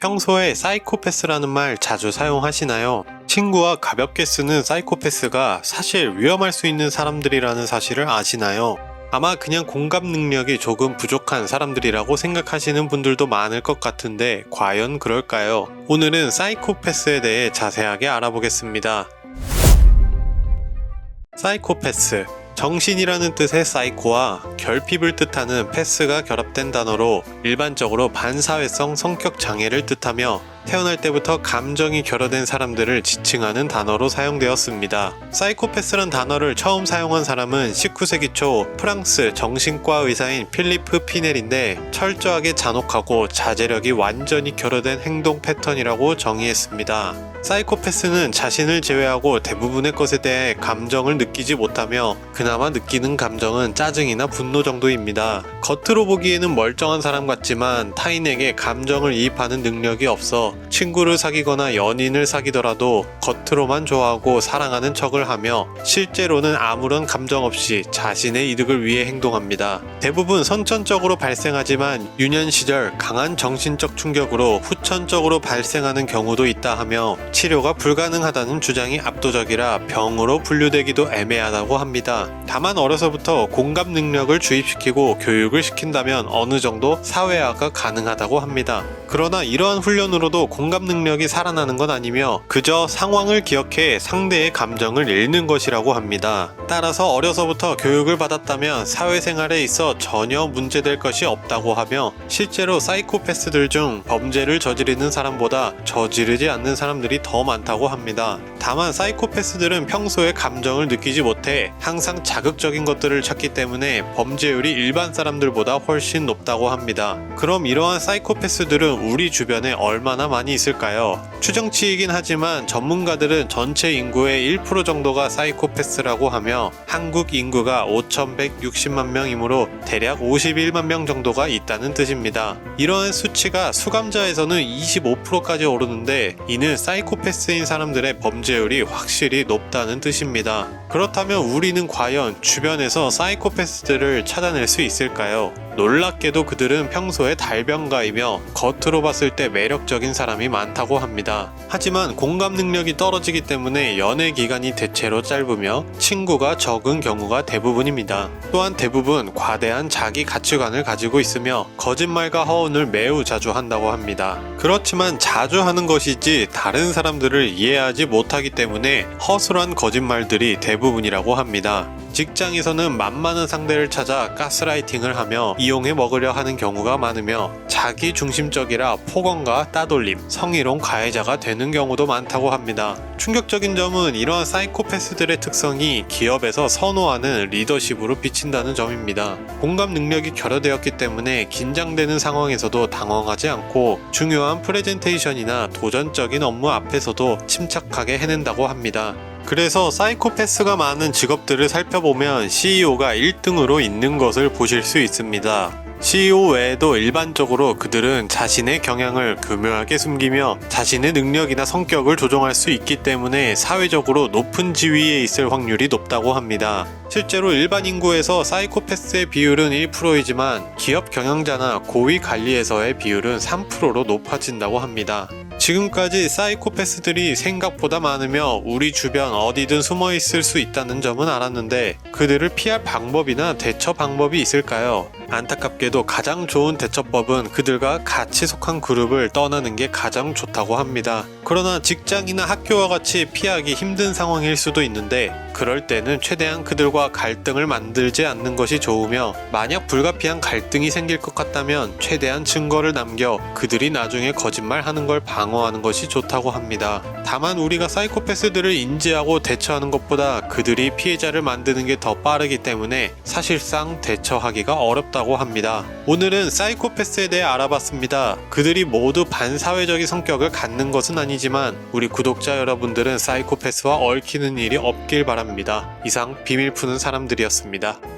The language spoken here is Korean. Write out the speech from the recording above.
평소에 사이코패스라는 말 자주 사용하시나요? 친구와 가볍게 쓰는 사이코패스가 사실 위험할 수 있는 사람들이라는 사실을 아시나요? 아마 그냥 공감 능력이 조금 부족한 사람들이라고 생각하시는 분들도 많을 것 같은데 과연 그럴까요? 오늘은 사이코패스에 대해 자세하게 알아보겠습니다. 사이코패스, 정신이라는 뜻의 사이코와 결핍을 뜻하는 패스가 결합된 단어로 일반적으로 반사회성 성격 장애를 뜻하며 태어날 때부터 감정이 결여된 사람들을 지칭하는 단어로 사용되었습니다. 사이코패스란 단어를 처음 사용한 사람은 19세기 초 프랑스 정신과 의사인 필리프 피넬인데 철저하게 잔혹하고 자제력이 완전히 결여된 행동 패턴이라고 정의했습니다. 사이코패스는 자신을 제외하고 대부분의 것에 대해 감정을 느끼지 못하며 그나마 느끼는 감정은 짜증이나 분노 정도입니다. 겉으로 보기에는 멀쩡한 사람 같지만 타인에게 감정을 이입하는 능력이 없어 친구를 사귀거나 연인을 사귀더라도 겉으로만 좋아하고 사랑하는 척을 하며 실제로는 아무런 감정 없이 자신의 이득을 위해 행동합니다. 대부분 선천적으로 발생하지만 유년 시절 강한 정신적 충격으로 후천적으로 발생하는 경우도 있다 하며 치료가 불가능하다는 주장이 압도적이라 병으로 분류되기도 애매하다고 합니다. 다만 어려서부터 공감 능력을 주입시키고 교육을 시킨다면 어느 정도 사회화가 가능하다고 합니다. 그러나 이러한 훈련으로도 공감 능력이 살아나는 건 아니며 그저 상황을 기억해 상대의 감정을 읽는 것이라고 합니다. 따라서 어려서부터 교육을 받았다면 사회생활에 있어 전혀 문제될 것이 없다고 하며 실제로 사이코패스들 중 범죄를 저지르는 사람보다 저지르지 않는 사람들이 더 많다고 합니다. 다만 사이코패스들은 평소에 감정을 느끼지 못해 항상 자극적인 것들을 찾기 때문에 범죄율이 일반 사람들보다 훨씬 높다고 합니다. 그럼 이러한 사이코패스들은 우리 주변에 얼마나 많이 있을까요? 추정치이긴 하지만 전문가들은 전체 인구의 1% 정도가 사이코패스라고 하며 한국 인구가 5,160만 명이므로 대략 51만 명 정도가 있다는 뜻입니다. 이러한 수치가 수감자에서는 25%까지 오르는데 이는 사이코패스인 사람들의 범죄율이 확실히 높다는 뜻입니다. 그렇다면 우리는 과연 주변에서 사이코패스들을 찾아낼 수 있을까요? 놀랍게도 그들은 평소에 달변가이며 겉으로 봤을 때 매력적인 사람이 많다고 합니다. 하지만 공감 능력이 떨어지기 때문에 연애 기간이 대체로 짧으며 친구가 적은 경우가 대부분입니다. 또한 대부분 과대한 자기 가치관을 가지고 있으며 거짓말과 허언을 매우 자주 한다고 합니다. 그렇지만 자주 하는 것이지 다른 사람들을 이해하지 못하기 때문에 허술한 거짓말들이 대부분이라고 합니다. 직장에서는 만만한 상대를 찾아 가스라이팅을 하며 이용해 먹으려 하는 경우가 많으며 자기 중심적이라 폭언과 따돌림, 성희롱 가해자가 되는 경우도 많다고 합니다. 충격적인 점은 이러한 사이코패스들의 특성이 기업에서 선호하는 리더십으로 비친다는 점입니다. 공감 능력이 결여되었기 때문에 긴장되는 상황에서도 당황하지 않고 중요한 프레젠테이션이나 도전적인 업무 앞에서도 침착하게 해낸다고 합니다. 그래서 사이코패스가 많은 직업들을 살펴보면 CEO가 1등으로 있는 것을 보실 수 있습니다. CEO 외에도 일반적으로 그들은 자신의 경향을 교묘하게 숨기며 자신의 능력이나 성격을 조종할 수 있기 때문에 사회적으로 높은 지위에 있을 확률이 높다고 합니다. 실제로 일반 인구에서 사이코패스의 비율은 1%이지만 기업 경영자나 고위 관리에서의 비율은 3%로 높아진다고 합니다. 지금까지 사이코패스들이 생각보다 많으며 우리 주변 어디든 숨어 있을 수 있다는 점은 알았는데 그들을 피할 방법이나 대처 방법이 있을까요? 안타깝게도 가장 좋은 대처법은 그들과 같이 속한 그룹을 떠나는 게 가장 좋다고 합니다. 그러나 직장이나 학교와 같이 피하기 힘든 상황일 수도 있는데 그럴 때는 최대한 그들과 갈등을 만들지 않는 것이 좋으며 만약 불가피한 갈등이 생길 것 같다면 최대한 증거를 남겨 그들이 나중에 거짓말하는 걸 방어하는 것이 좋다고 합니다. 다만 우리가 사이코패스들을 인지하고 대처하는 것보다 그들이 피해자를 만드는 게 더 빠르기 때문에 사실상 대처하기가 어렵다고 합니다. 오늘은 사이코패스에 대해 알아봤습니다. 그들이 모두 반사회적인 성격을 갖는 것은 아니지만 우리 구독자 여러분들은 사이코패스와 얽히는 일이 없길 바랍니다. 이상 비밀 푸는 사람들이었습니다.